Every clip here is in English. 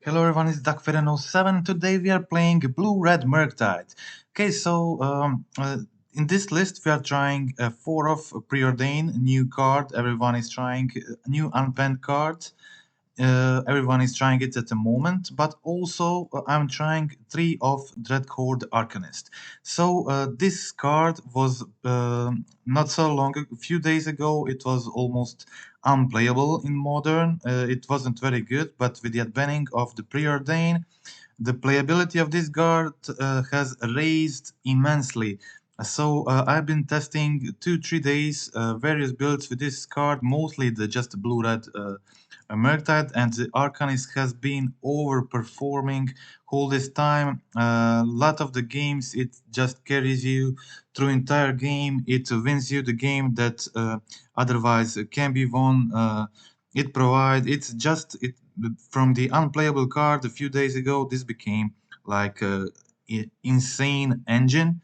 Hello everyone, it's DuckFeren07. Today we are playing Blue-Red Murktide. Okay, so in this list we are trying 4 of Preordain, new card. Everyone is trying new unbanned card. Everyone is trying it at the moment, but also I'm trying 3 of Dreadhorde Arcanist. So this card was not so long, a few days ago, it was almost unplayable in Modern. It wasn't very good, but with the adbanning of the Preordain, the playability of this card has raised immensely. So I've been testing 2-3 days various builds with this card, mostly the just blue-red Murktide, and the Arcanist has been overperforming all this time. A lot of the games it just carries you through entire game. It wins you the game that otherwise can be won. It provides. It's just it from the unplayable card a few days ago. This became like a insane engine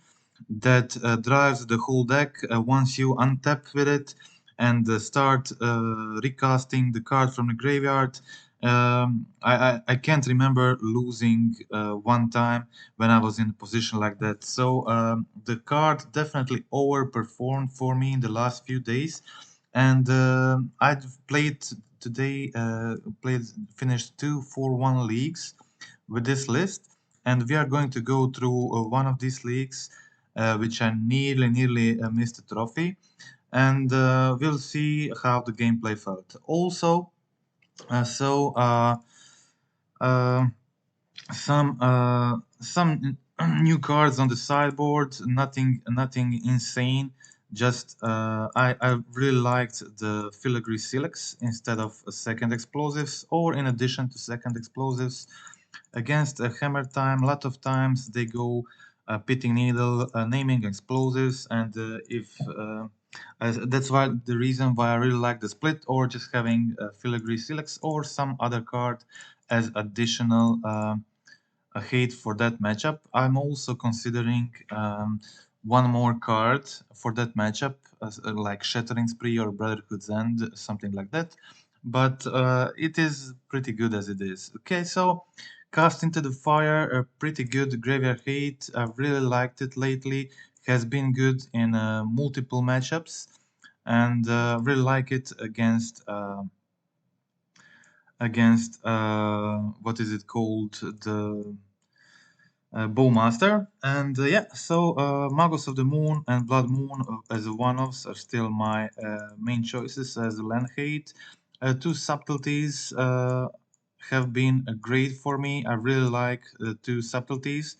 that drives the whole deck once you untap with it and start recasting the card from the graveyard. I can't remember losing one time when I was in a position like that. So the card definitely overperformed for me in the last few days. And I've played today, finished 2 4-1 leagues with this list. And we are going to go through one of these leagues, which I nearly missed a trophy, and we'll see how the gameplay felt. Also, uh, some new cards on the sideboard, nothing insane. Just I really liked the Filigree Silex instead of second explosives, or in addition to second explosives. Against a Hammer Time, a lot of times they go Pitting Needle, naming explosives, and if that's why the reason why I really like the split, or just having Filigree Silex or some other card as additional hate for that matchup. I'm also considering one more card for that matchup, like Shattering Spree or Brotherhood's End, something like that. But it is pretty good as it is. Okay, so Cast into the Fire, a pretty good graveyard hate. I've really liked it lately. Has been good in multiple matchups, and really like it against what is it called, the Bowmaster. And yeah, so Magos of the Moon and Blood Moon as one-offs are still my main choices as land hate. Two subtleties have been great for me. I really like two subtleties.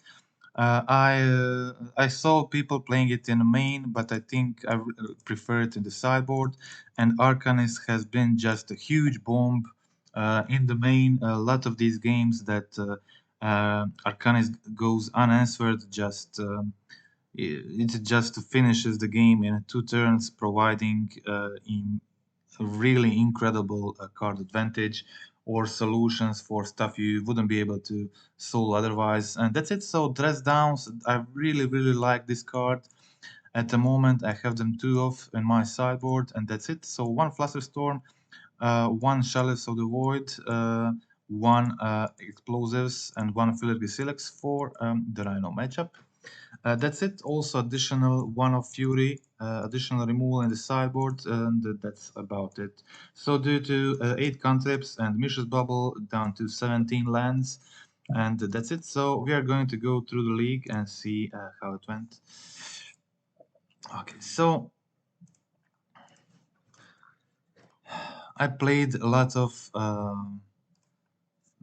I saw people playing it in the main, but I think I prefer it in the sideboard. And Arcanist has been just a huge bomb in the main. A lot of these games that Arcanist goes unanswered, just it just finishes the game in 2 turns, providing in a really incredible card advantage or solutions for stuff you wouldn't be able to solve otherwise. And that's it. So Dress Downs, I really like this card. At the moment, I have them 2 of in my sideboard, and that's it. So 1 Flusterstorm, 1 Chalice of the Void, 1 Explosives, and 1 Filigree Silex for the Rhino matchup. That's it. Also additional 1 of Fury, additional removal in the sideboard, and that's about it. So due to 8 cantrips and Mishra's Bauble, down to 17 lands, and that's it. So we are going to go through the league and see how it went. Okay, so I played a lot of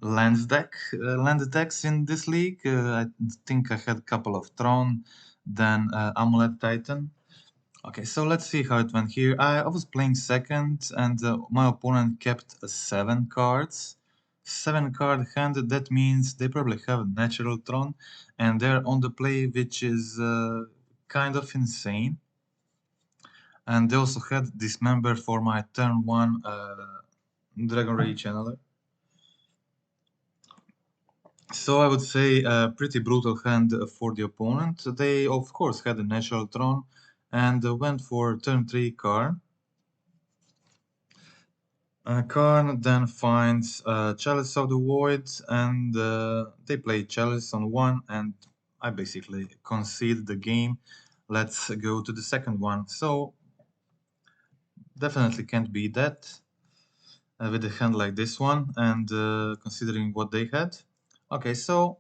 land decks in this league. I think I had a couple of Throne, then Amulet Titan. Okay, so let's see how it went here. I was playing second, and my opponent kept 7 cards. 7 card hand, that means they probably have a natural Throne, and they're on the play, which is kind of insane. And they also had Dismember for my turn 1 Dragon Rage Channeler. So I would say a pretty brutal hand for the opponent. They of course had a natural Throne and went for turn 3 Karn. Karn then finds Chalice of the Void, and they play Chalice on one, and I basically concede the game. Let's go to the second one. So, definitely can't beat that with a hand like this one, and considering what they had. Okay, so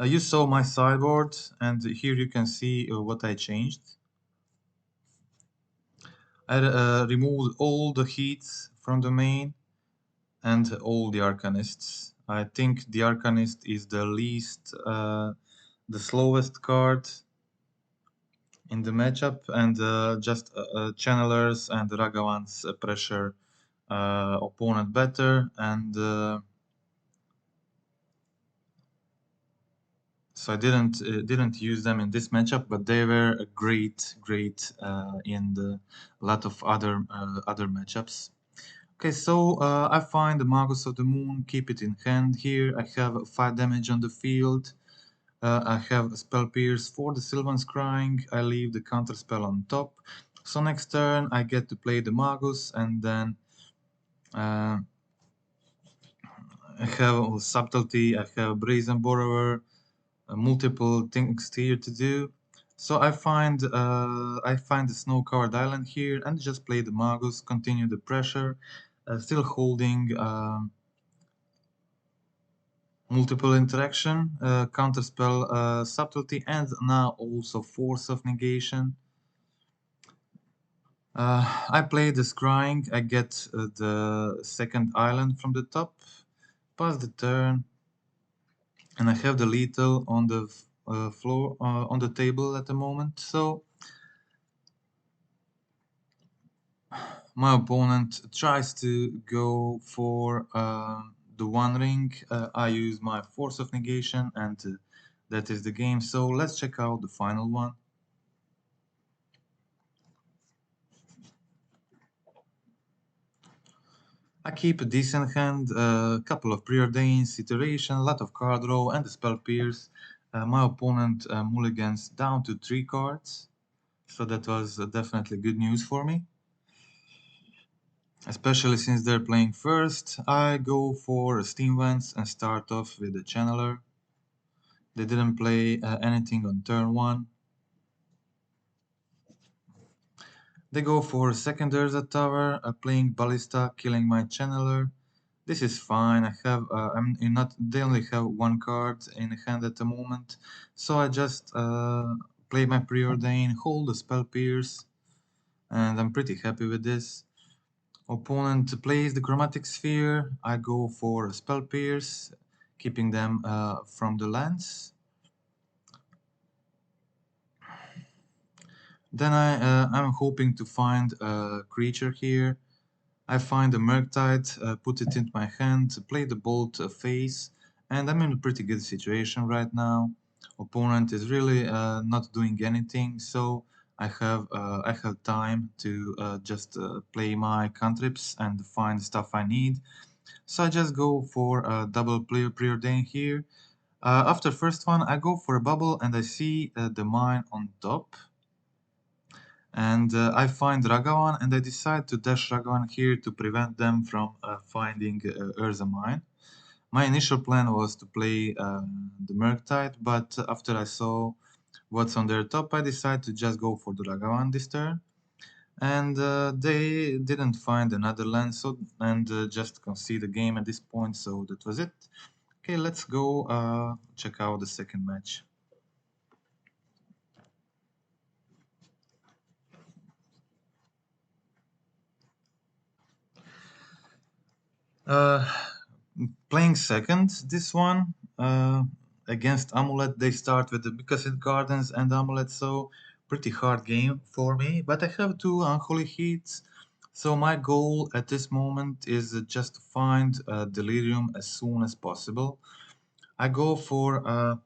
you saw my sideboard, and here you can see what I changed. I removed all the heats from the main and all the Arcanists. I think the Arcanist is the least, the slowest card in the matchup, and just Channelers and Ragavans pressure opponent better, and so I didn't use them in this matchup, but they were a great in the lot of other matchups. Okay, so I find the Magus of the Moon, keep it in hand here. I have 5 damage on the field. I have a Spell Pierce for the Sylvan Scrying. I leave the Counterspell on top. So next turn I get to play the Magus, and then I have Subtlety, I have Brazen Borrower, multiple things here to do. So I find the snow-covered island here and just play the Magus, continue the pressure, still holding multiple interaction, counterspell, subtlety, and now also force of negation. I play the scrying. I get the second island from the top, pass the turn, and I have the lethal on the floor on the table at the moment. So my opponent tries to go for the one ring. I use my force of negation, and that is the game. So let's check out the final one. I keep a decent hand, a couple of Preordains, Iteration, a lot of card draw, and the Spell Pierce. My opponent mulligans down to 3 cards, so that was definitely good news for me. Especially since they're playing first, I go for Steam Vents and start off with a Channeler. They didn't play anything on turn 1. They go for second Urza Tower, playing Ballista, killing my Channeler. This is fine. I have I'm not. They only have 1 card in hand at the moment, so I just play my Preordain, hold the Spell Pierce, and I'm pretty happy with this. Opponent plays the Chromatic Sphere. I go for a Spell Pierce, keeping them from the lands. Then I'm hoping to find a creature here. I find a Murktide, put it into my hand, play the Bolt phase, and I'm in a pretty good situation right now. Opponent is really not doing anything, so I have time to just play my cantrips and find stuff I need. So I just go for a double player Preordain here. After first one, I go for a bubble and I see the mine on top. And I find Ragavan and I decide to dash Ragavan here to prevent them from finding Urza Mine. My initial plan was to play the Murktide, but after I saw what's on their top, I decided to just go for the Ragavan this turn. And they didn't find another land, so and just concede the game at this point, so that was it. Okay, let's go check out the second match. Playing second, this one against Amulet. They start with the Bicasset Gardens and Amulet, so pretty hard game for me. But I have 2 Unholy Heats, so my goal at this moment is just to find Delirium as soon as possible. I go for a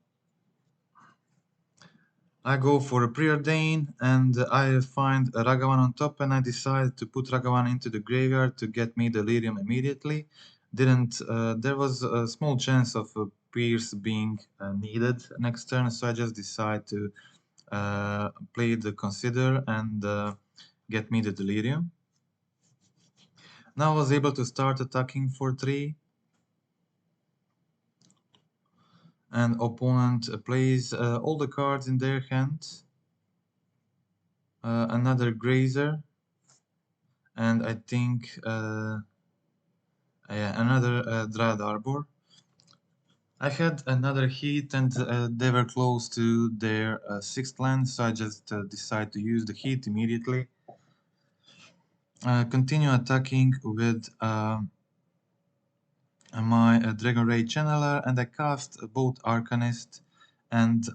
Preordain, and I find a Ragavan on top, and I decide to put Ragavan into the graveyard to get me Delirium immediately. There was a small chance of a Pierce being needed next turn, so I just decide to play the Consider and get me the Delirium. Now I was able to start attacking for 3. And opponent plays all the cards in their hand. Another Grazer. And I think another Dread Arbor. I had another Heat and they were close to their 6th land, so I just decided to use the Heat immediately. Continue attacking with my Dragon Ray Channeler, and I cast both Arcanist and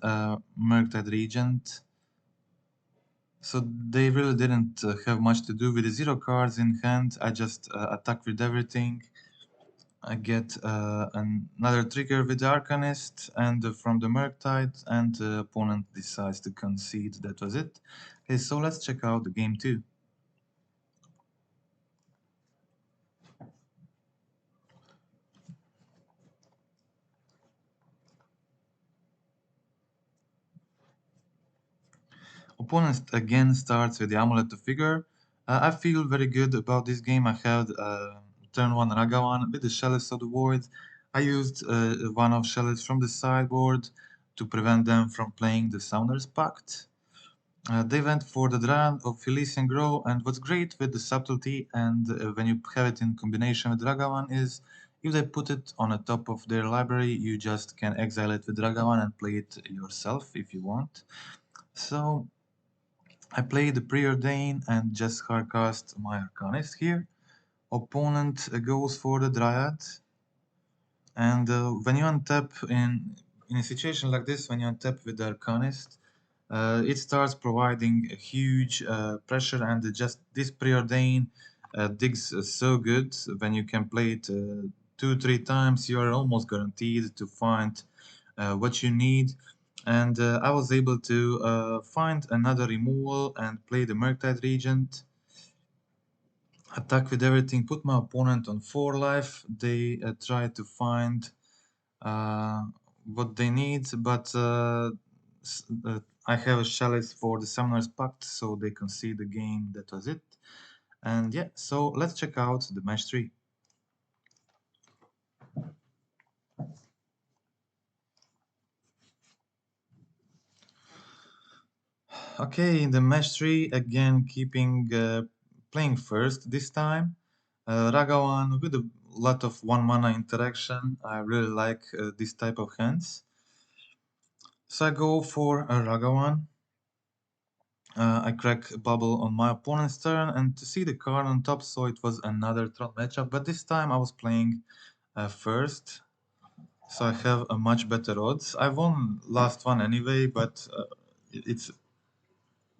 Murktide Regent. So they really didn't have much to do with the 0 cards in hand. I just attack with everything. I get another trigger with the Arcanist and from the Murktide, and the opponent decides to concede. That was it. Okay, so let's check out the game 2. Opponent again starts with the Amulet of Vigor. I feel very good about this game. I had turn 1 Ragavan with the Chalice of the Void. I used one of Chalice from the sideboard to prevent them from playing the Summoner's Pact. They went for the Dread of Elysian Grove, and what's great with the subtlety and when you have it in combination with Ragavan is if they put it on the top of their library, you just can exile it with Ragavan and play it yourself if you want. So I play the Preordain and just hardcast my Arcanist here. Opponent goes for the Dryad. And when you untap in a situation like this, when you untap with the Arcanist, it starts providing a huge pressure, and just this Preordain digs so good. When you can play it 2-3 times, you are almost guaranteed to find what you need. And I was able to find another removal and play the Murktide Regent. Attack with everything, put my opponent on 4 life. They try to find what they need, but I have a Chalice for the Summoner's Pact, so they concede the game. That was it. And yeah, so let's check out the match 3. Okay, in the match 3, again keeping playing first this time. Ragavan with a lot of 1 mana interaction. I really like this type of hands. So I go for a Ragavan. I crack Bauble on my opponent's turn, and to see the card on top, so it was another Tron matchup, but this time I was playing first, so I have a much better odds. I won last one anyway, but it's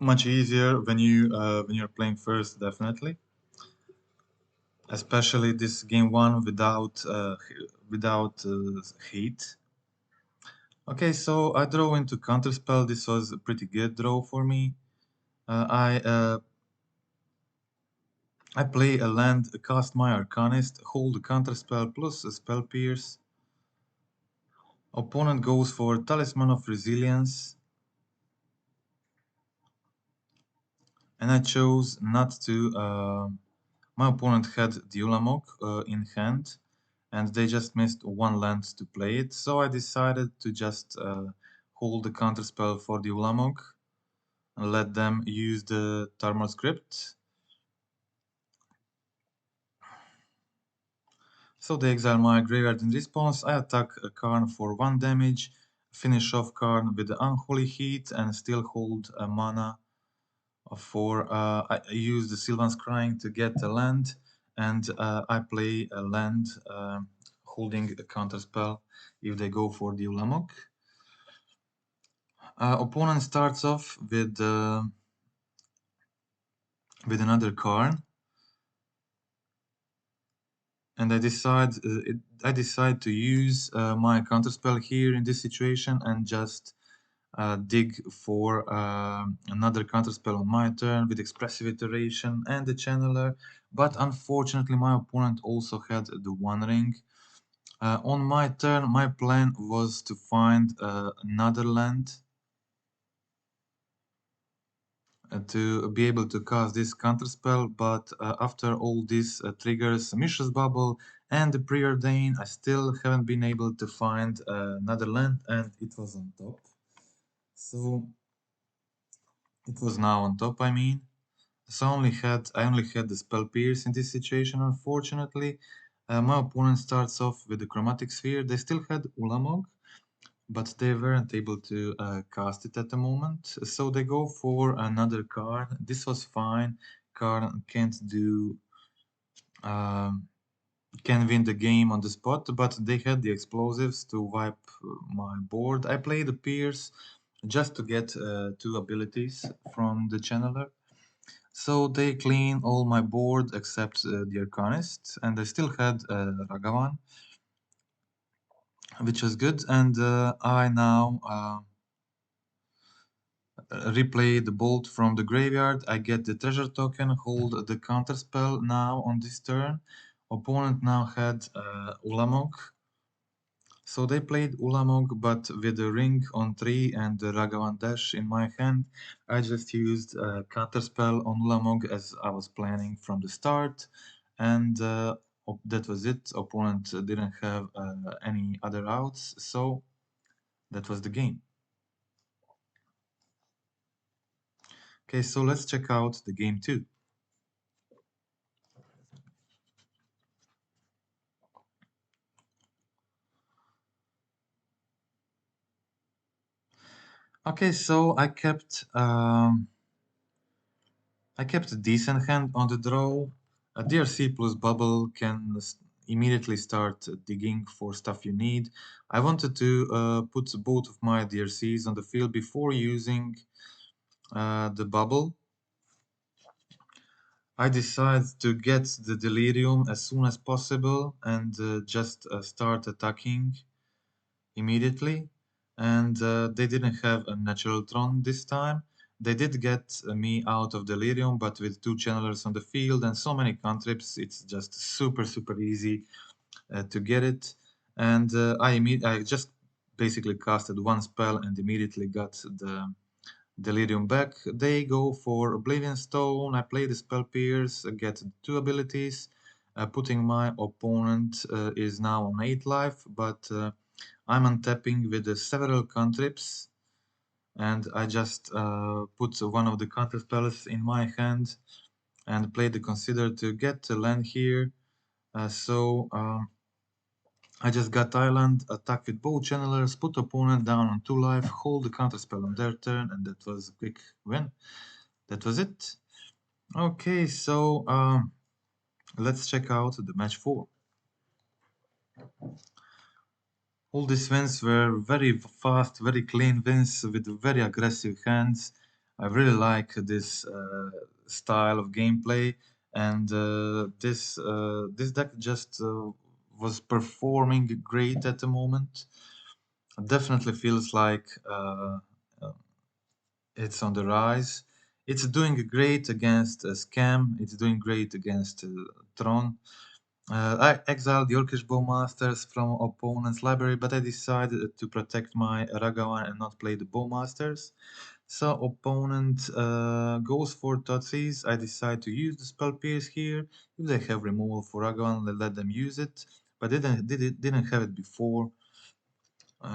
much easier when you're playing first, definitely. Especially this game 1 without heat. Okay, so I draw into Counterspell. This was a pretty good draw for me. I play a land, cast my Arcanist, hold a Counterspell plus a Spell Pierce. Opponent goes for Talisman of Resilience. And I chose not to... my opponent had the Ulamog in hand, and they just missed 1 land to play it, so I decided to just hold the Counterspell for the Ulamog and let them use the Tarmor Script. So they exile my graveyard in response. I attack a Karn for 1 damage, finish off Karn with the Unholy Heat, and still hold a mana for... I use the Sylvan's Crying to get a land, and I play a land holding a Counterspell if they go for the Ulamog. Opponent starts off with another Karn. And I decide to use my Counterspell here in this situation and just dig for another Counterspell on my turn with Expressive Iteration and the Channeler. But unfortunately, my opponent also had the One Ring. On my turn, my plan was to find another land. to be able to cast this counterspell, but after all these triggers, Mishra's Bauble and the Preordain, I still haven't been able to find another land, and it was on top. So it was now on top, I mean. So I only had the Spell Pierce in this situation, unfortunately. My opponent starts off with the Chromatic Sphere. They still had Ulamog, but they weren't able to cast it at the moment. So they go for another card. This was fine. Card can't do can win the game on the spot, but they had the explosives to wipe my board. I played the Pierce just to get two abilities from the Channeler. So they clean all my board except the Arcanist, and I still had Ragavan, which was good. And I now replay the bolt from the graveyard. I get the treasure token, hold the counterspell now on this turn. Opponent now had Ulamog. So they played Ulamog, but with the ring on 3 and the Ragavan dash in my hand. I just used Counterspell on Ulamog as I was planning from the start. And that was it. Opponent didn't have any other outs, so that was the game. Okay, so let's check out the game 2. Okay, so I kept a decent hand on the draw. A DRC plus Bauble can immediately start digging for stuff you need. I wanted to put both of my DRCs on the field before using the Bauble. I decided to get the Delirium as soon as possible and just start attacking immediately. And they didn't have a natural Tron this time. They did get me out of Delirium, but with 2 channelers on the field and so many cantrips, it's just super easy to get it. And I just basically casted 1 spell and immediately got the Delirium back. They go for Oblivion Stone. I play the Spell Pierce, get 2 abilities. Putting my opponent is now on 8 life, but I'm untapping with several cantrips, and I just put one of the counter spells in my hand and play the Consider to get a land here. I just got Island, attack with both channelers, put opponent down on 2 life, hold the counter spell on their turn, and that was a quick win. That was it. Okay, so let's check out the match 4. All these wins were very fast, very clean wins with very aggressive hands. I really like this style of gameplay, and this deck just was performing great at the moment. It definitely feels like it's on the rise. It's doing great against Scam. It's doing great against Tron. I exiled the Orcish Bowmasters from opponent's library, but I decided to protect my Ragavan and not play the Bowmasters. So opponent goes for Totsis. I decide to use the Spell Pierce here. If they have removal for Ragavan, let them use it. But didn't have it before.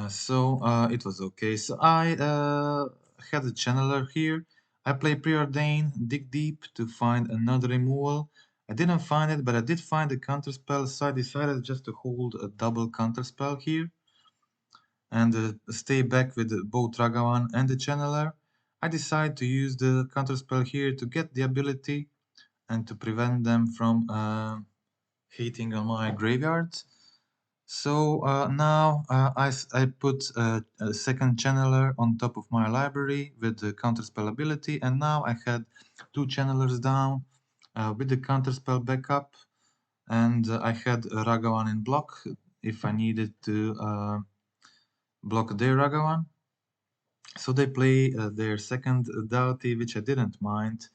So it was okay. So I had a channeler here. I play Preordain, dig deep to find another removal. I didn't find it, but I did find a counterspell, so I decided just to hold a double counterspell here and stay back with both Ragavan and the channeler. I decide to use the counterspell here to get the ability and to prevent them from hitting on my graveyard. So now I put a second channeler on top of my library with the counterspell ability, and now I had 2 channelers down with the counterspell backup, and I had Ragavan in block if I needed to block their Ragavan. So they play their second Doughty, which I didn't mind,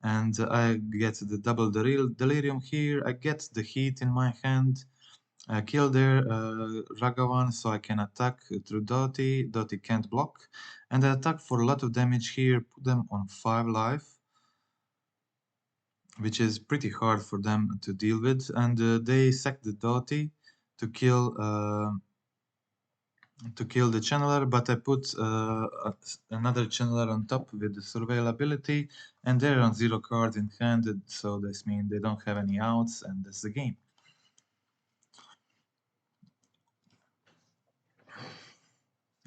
and I get the double Delirium here. I get the Heat in my hand. Kill their Ragavan so I can attack through Doti. Doti can't block. And I attack for a lot of damage here, put them on 5 life, which is pretty hard for them to deal with. And they sack the Doti to kill the channeler, but I put another channeler on top with the surveil ability, and they're on 0 cards in hand, so this means they don't have any outs, and that's the game.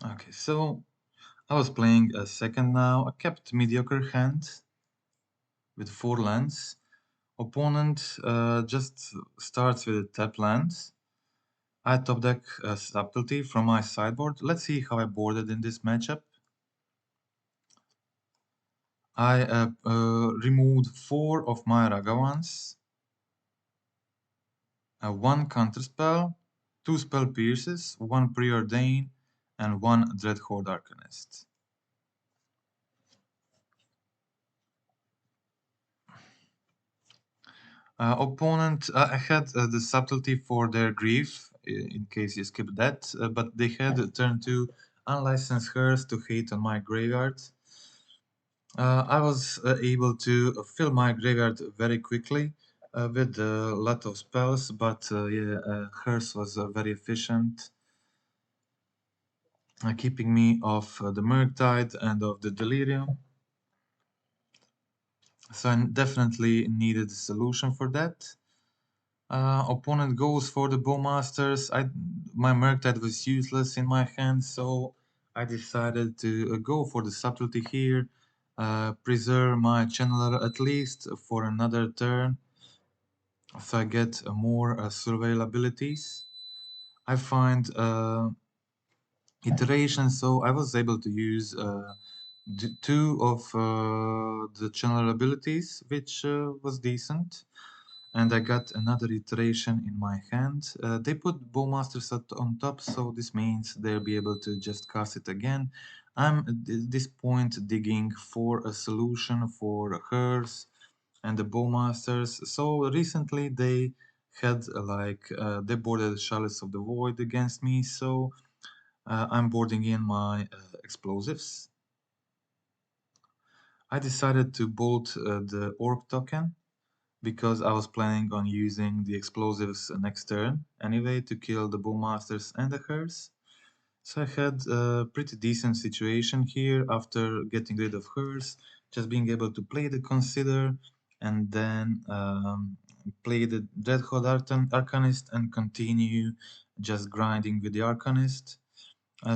Okay, so I was playing a second now. I kept mediocre hand with 4 lands. Opponent just starts with tap lands. I top deck a subtlety from my sideboard. Let's see how I boarded in this matchup. I removed 4 of my Ragavans, 1 Counterspell, 2 Spell Pierces, 1 Preordain, and 1 Dreadhorde Arcanist. Opponent, I had the subtlety for their grief, in case you skipped that, but they had turn 2 Unlicensed Hearse to hate on my graveyard. I was able to fill my graveyard very quickly with a lot of spells, but yeah, Hearse was very efficient, keeping me off the Murktide and of the Delirium. So I definitely needed a solution for that. Opponent goes for the Bowmasters. My Murktide was useless in my hand, so I decided to go for the subtlety here. Preserve my channeler at least for another turn, so I get more surveil abilities. I find iteration, so I was able to use 2 of the channeler abilities, which was decent. And I got another iteration in my hand. They put Bowmasters on top, so this means they'll be able to just cast it again. I'm at this point digging for a solution for hers and the Bowmasters. So recently they had they boarded Chalice of the Void against me, so I'm boarding in my explosives. I decided to bolt the Orc token because I was planning on using the explosives next turn anyway to kill the Bowmasters and the Hers. So I had a pretty decent situation here after getting rid of Hers, just being able to play the Consider and then play the Dreadhorde Arcanist and continue just grinding with the Arcanist.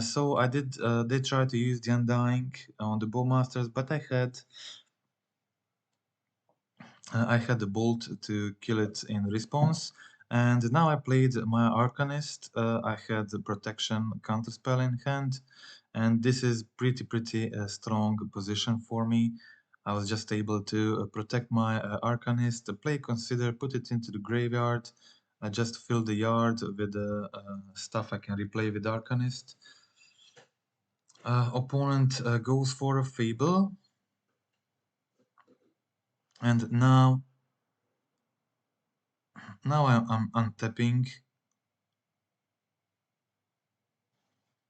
So I did. They tried to use the Undying on the Bowmasters, but I had the bolt to kill it in response. And now I played my Arcanist. I had the protection counterspell in hand, and this is pretty strong position for me. I was just able to protect my Arcanist, play Consider, put it into the graveyard, just fill the yard with the stuff I can replay with Arcanist. Opponent goes for a Fable, and now I'm untapping.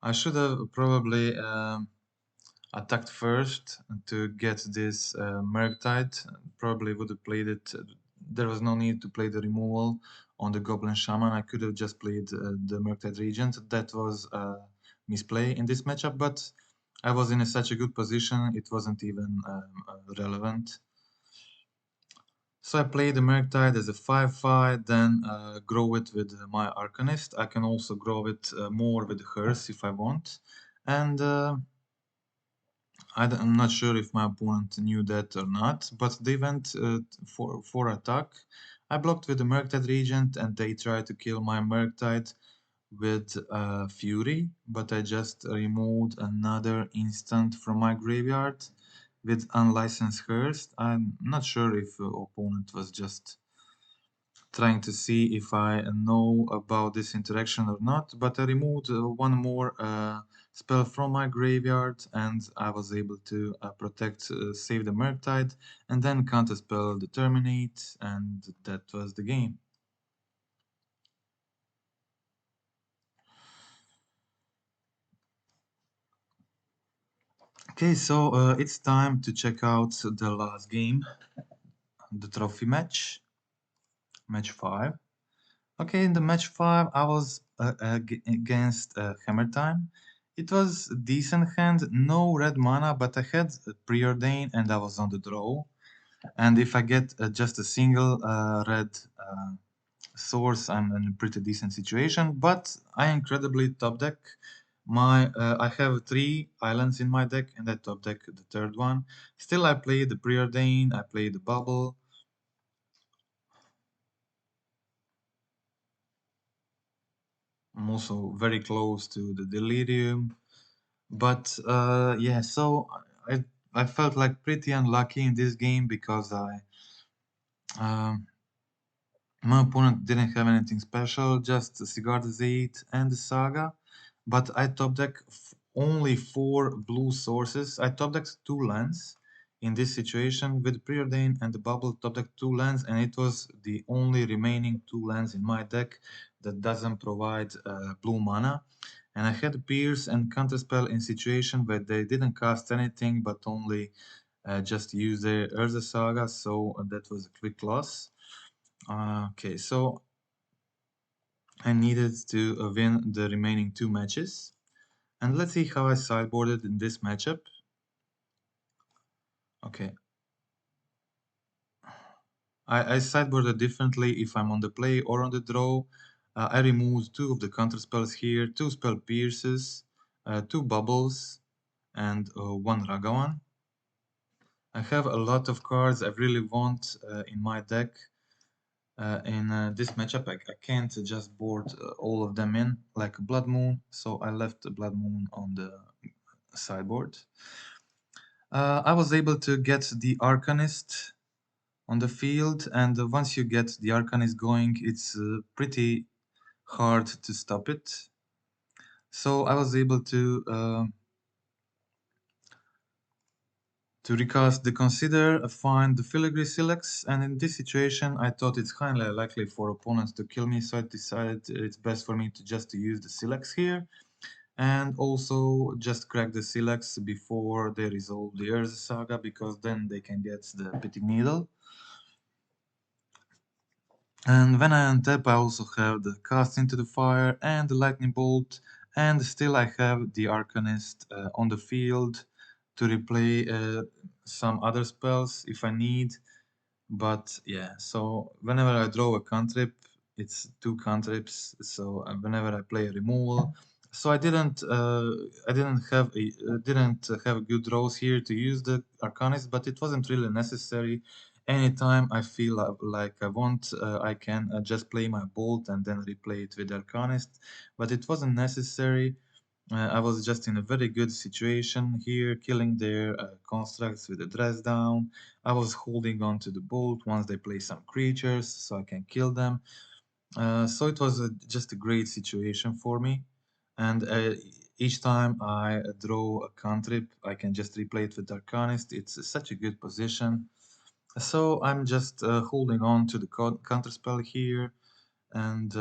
I should have probably attacked first to get this Murktide. Probably would have played it. There was no need to play the removal on the Goblin Shaman. I could have just played the Murktide Regent. That was a misplay in this matchup, but I was in such a good position, it wasn't even relevant. So I play the Murktide as a 5/5, then grow it with my Arcanist. I can also grow it more with hers if I want. And I'm not sure if my opponent knew that or not, but they went for attack. I blocked with the Murktide Regent and they tried to kill my Murktide with Fury, but I just removed another instant from my graveyard with Unlicensed Hearse. I'm not sure if the opponent was just trying to see if I know about this interaction or not, but I removed one more spell from my graveyard and I was able to save the Murktide, and then Counterspell the Terminate, and that was the game. Okay, so it's time to check out the last game, the trophy match, match 5. Okay, in the match 5, I was against Hammer Time. It was a decent hand, no red mana, but I had Preordain and I was on the draw. And if I get just a single red source, I'm in a pretty decent situation. But I incredibly top deck. I have 3 islands in my deck, and I top deck the third one. Still, I play the Preordain, I play the Bauble. I'm also very close to the Delirium. But yeah, so I felt like pretty unlucky in this game because um, my opponent didn't have anything special, just the Sigarda's 8 and the Saga. But I top deck only 4 blue sources. I top decked 2 lands in this situation with Preordain and the Bubble top deck 2 lands, and it was the only remaining 2 lands in my deck that doesn't provide blue mana. And I had Pierce and Counterspell in situation where they didn't cast anything but only just use their Urza Saga, so that was a quick loss. Okay, so I needed to win the remaining 2 matches. And let's see how I sideboarded in this matchup. Okay. I sideboarded differently if I'm on the play or on the draw. I removed 2 of the counter spells here, 2 spell pierces, 2 bubbles, and 1 Ragavan. I have a lot of cards I really want in my deck. In this matchup, I can't just board all of them in like Blood Moon, so I left the Blood Moon on the sideboard. I was able to get the Arcanist on the field, and once you get the Arcanist going, it's pretty hard to stop it. So I was able to recast the Consider, find the Filigree Silex, and in this situation I thought it's highly likely for opponents to kill me, so I decided it's best for me to just use the Silex here, and also just crack the Silex before they resolve the Urza Saga, because then they can get the Pitting Needle. And when I untap, I also have the Cast into the Fire and the Lightning Bolt, and still I have the Arcanist on the field to replay some other spells if I need. But yeah, so whenever I draw a cantrip, it's 2 cantrips. So whenever I play a removal, so I didn't have good draws here to use the Arcanist, but it wasn't really necessary. Anytime I feel like I want, I can just play my Bolt and then replay it with Arcanist, but it wasn't necessary. I was just in a very good situation here, killing their constructs with the dress down. I was holding on to the bolt once they play some creatures, so I can kill them. So it was just a great situation for me. And each time I draw a cantrip, I can just replay it with Arcanist. It's such a good position. So I'm just holding on to the counterspell here, and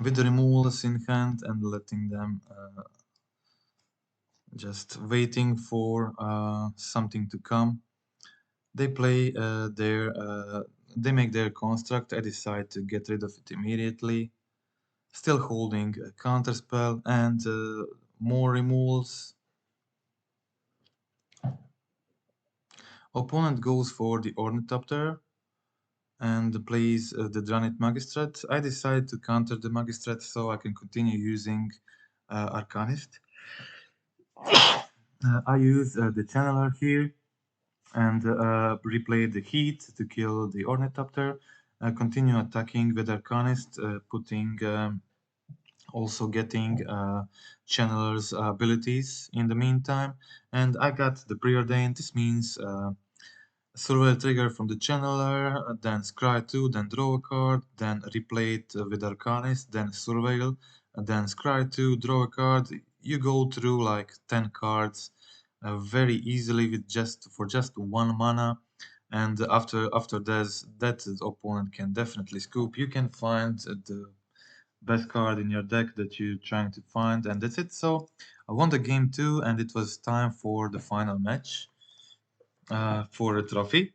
with the removals in hand and letting them just waiting for something to come. They play they make their construct. I decide to get rid of it immediately. Still holding a counterspell and more removals. Opponent goes for the Ornithopter and plays the Dranit Magistrate. I decide to counter the Magistrate so I can continue using Arcanist. I use the Channeler here and replay the heat to kill the Ornithopter. Continue attacking with Arcanist, putting also getting Channeler's abilities in the meantime. And I got the Preordain. This means Surveil trigger from the Channeler, then Scry 2, then draw a card, then replay it with Arcanist, then Surveil, then Scry 2, draw a card. You go through like 10 cards very easily with just 1 mana, and after this, that opponent can definitely scoop. You can find best card in your deck that you're trying to find, and that's it. So I won the game 2, and it was time for the final match for a trophy.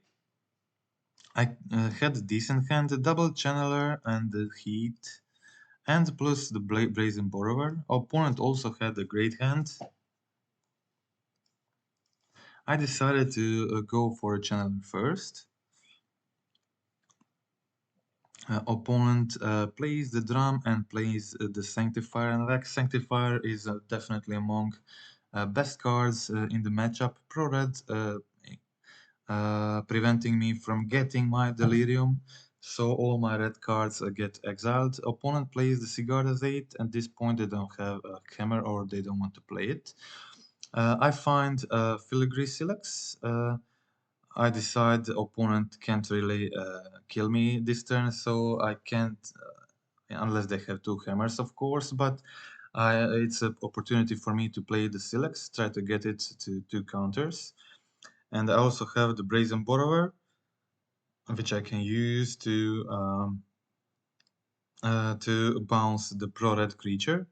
I had a decent hand, a double channeler and the heat, and plus the brazen borrower. Opponent also had a great hand. I decided to go for a channeler first. Opponent plays the drum and plays the Sanctifier, and like Sanctifier is definitely among best cards in the matchup. Pro-red preventing me from getting my Delirium, so all my red cards get exiled. Opponent plays the Cigardas 8, at this point they don't have a Hammer or they don't want to play it. I find Filigree Silex. I decide the opponent can't really kill me this turn, so I can't, unless they have 2 hammers, of course, but it's an opportunity for me to play the Silex, try to get it to 2 counters. And I also have the Brazen Borrower, which I can use to bounce the pro-red creature.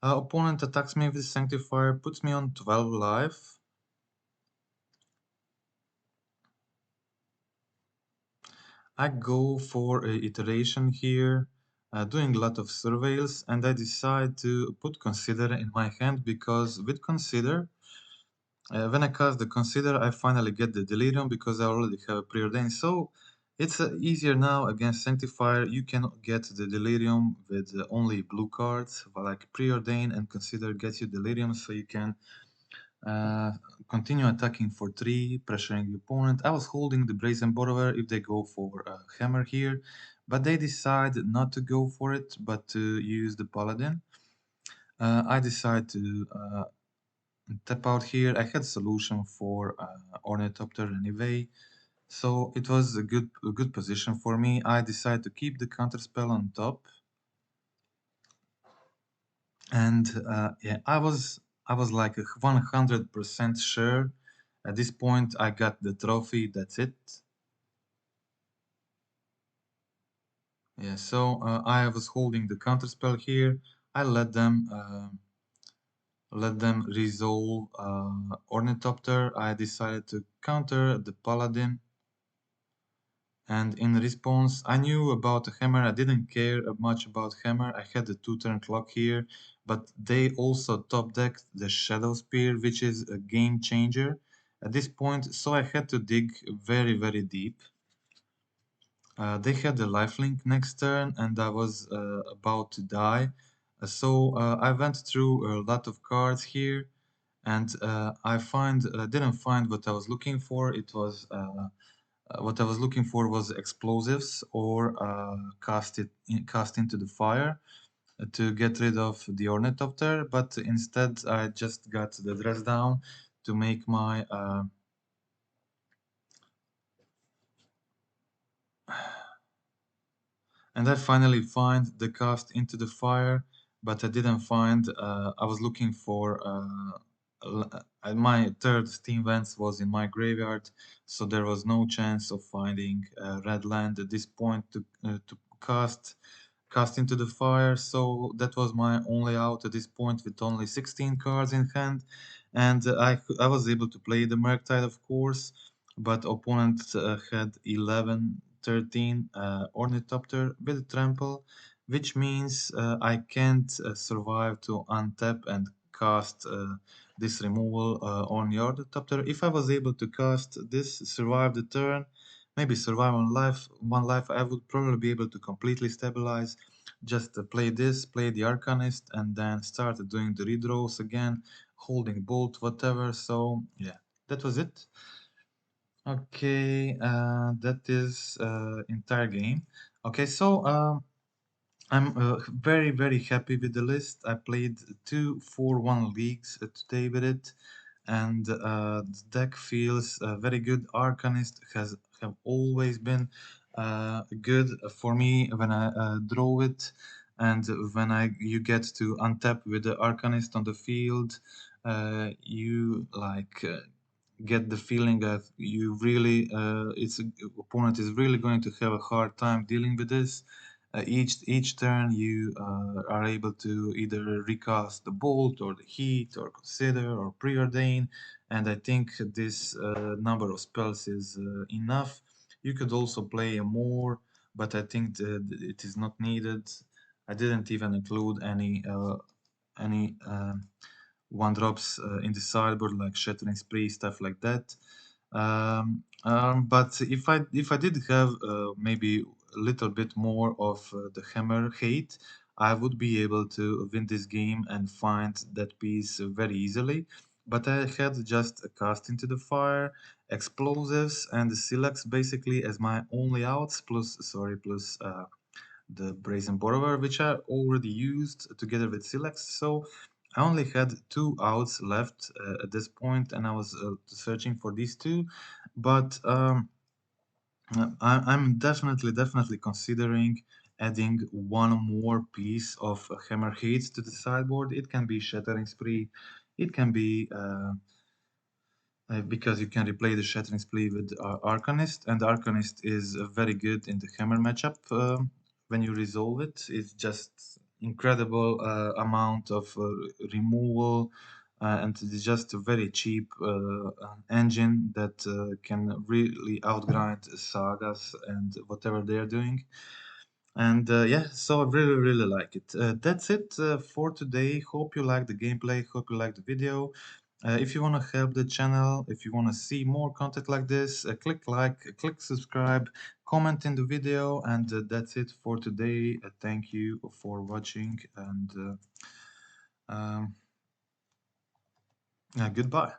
Opponent attacks me with Sanctifier, puts me on 12 life. I go for a iteration here, doing a lot of surveils, and I decide to put Consider in my hand because with Consider, when I cast the Consider, I finally get the Delirium because I already have a Preordain. So it's easier now against Sanctifier. You can get the Delirium with only blue cards, like Preordain and Consider gets you Delirium, so you can continue attacking for 3, pressuring the opponent. I was holding the Brazen Borrower if they go for a Hammer here, but they decide not to go for it, but to use the Paladin. I decide to tap out here. I had solution for Ornithopter anyway, so it was a good position for me. I decided to keep the Counterspell on top, and yeah, I was like 100% sure. At this point, I got the trophy. That's it. Yeah, so I was holding the Counterspell here. I let them resolve Ornithopter. I decided to counter the Paladin. And in response, I knew about the hammer. I didn't care much about hammer. I had the 2-turn clock here, but they also top decked the Shadow Spear, which is a game changer at this point. So I had to dig very deep. They had the lifelink next turn, and I was about to die. So I went through a lot of cards here, and I didn't find what I was looking for. It was what I was looking for was explosives or cast into the fire to get rid of the Ornithopter, but instead I just got the dress down to make my and I finally find the cast into the fire, but I didn't find. I was looking for. My third Steam Vents was in my graveyard, so there was no chance of finding red land at this point to cast into the fire. So that was my only out at this point with only 16 cards in hand, and I was able to play the Murktide, of course, but opponent had 11 13 Ornithopter with Trample, which means I can't survive to untap and cast this removal on the Ornithopter. If I was able to cast this, survive the turn, maybe survive on one life, I would probably be able to completely stabilize. Just play this, play the Arcanist, and then start doing the redraws again, holding Bolt, whatever. So yeah, that was it. Okay, that is entire game. Okay, so I'm very happy with the list. I played 2 4-1 leagues today with it, and the deck feels very good. Arcanist have always been good for me when I draw it, and when you get to untap with the Arcanist on the field, you like. Get the feeling that its opponent is really going to have a hard time dealing with this. each turn you are able to either recast the Bolt or the Heat or Consider or Preordain, and I think this number of spells is enough. You could also play more, but I think that it is not needed. I didn't even include any one drops in the sideboard like Shattering Spree, stuff like that. But if I did have maybe a little bit more of the hammer hate, I would be able to win this game and find that piece very easily. But I had just a Cast into the Fire, Explosives, and the Silex basically as my only outs, plus the Brazen Borrower, which I already used together with Silex. So I only had two outs left at this point, and I was searching for these two. But I'm definitely considering adding one more piece of Hammer Hate to the sideboard. It can be Shattering Spree, it can be because you can replay the Shattering Spree with Arcanist, and Arcanist is very good in the Hammer matchup. When you resolve it, it's just incredible amount of removal, and it's just a very cheap engine that can really outgrind sagas and whatever they're doing. And yeah, so I really like it. That's it for today. Hope you like the gameplay. Hope you like the video. If you want to help the channel, if you want to see more content like this, click like, click subscribe, comment in the video, and that's it for today. Thank you for watching, and goodbye.